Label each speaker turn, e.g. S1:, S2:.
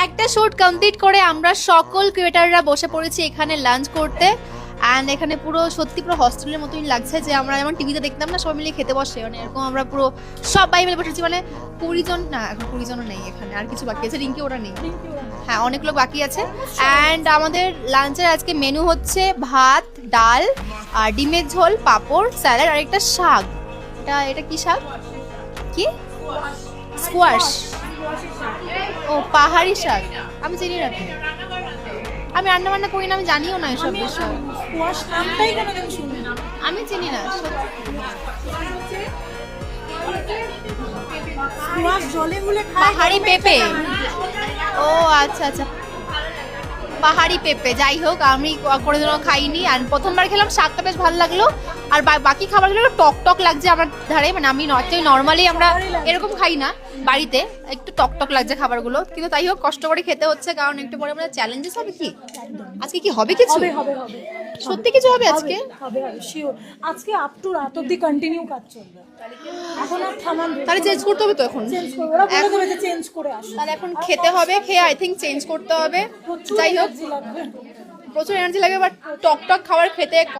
S1: একটা shoot complete করে আমরা সকল ক্রিয়েটাররা বসে পড়েছি এখানে লাঞ্চ করতে। অ্যান্ড এখানে পুরো সত্যি পুরো হস্টেলের মতোই লাগছে, যে আমরা যেমন টিভিতে দেখতাম না সবাই মিলে খেতে বসে, মানে এরকম আমরা পুরো সবাই মিলে বসেছি। মানে 20 জন না, এখন 20 জনও নেই এখানে, আর কিছু বাকি আছে। রিঙ্কি ওরা নেই, হ্যাঁ অনেক লোক বাকি আছে। অ্যান্ড আমাদের লাঞ্চের আজকে মেনু হচ্ছে ভাত, ডাল, আর ডিমের ঝোল, পাঁপড়, স্যালাড আর একটা শাক। এটা কি শাক? কি? স্কোয়াশ। ও পাহাড়ি শাক, আমি চিনি না। আমি রান্না বান্না করি না, আমি জানিও না এসব বিষয়। আমি চিনি না। পাহাড়ি পেঁপে, ও আচ্ছা আচ্ছা, পাহাড়ি পেঁপে। যাই হোক, আমি কোনোদিনও খাইনি, আর প্রথমবার খেলাম, শাকটা বেশ ভালো লাগলো। আর বাকি খাবারগুলো টক টক লাগছে আমার ধারে, মানে আমি নর্মালি আমরা এরকম খাই না বাড়িতে, একটু টক টক লাগছে খাবারগুলো। কিন্তু তাই হোক, কষ্ট করে খেতে হচ্ছে, কারণ একটু পরে আমরা চ্যালেঞ্জেস হবে। কি আজকে কি হবে? কিছু সত্যি কিছু হবে আজকে?
S2: আজকে আপ টু রাত অবধি কন্টিনিউ কাজ চলবে। এখন আর থামান,
S1: তাহলে চেঞ্জ করতে হবে তো এখন।
S2: ওরা বলে দেবে যে চেঞ্জ করে আসো।
S1: তাহলে এখন খেতে হবে, খেয়ে আই থিঙ্ক চেঞ্জ করতে হবে। যাই হোক, প্রচুর এনার্জি লাগবে, বাট টক টক খাবার খেতে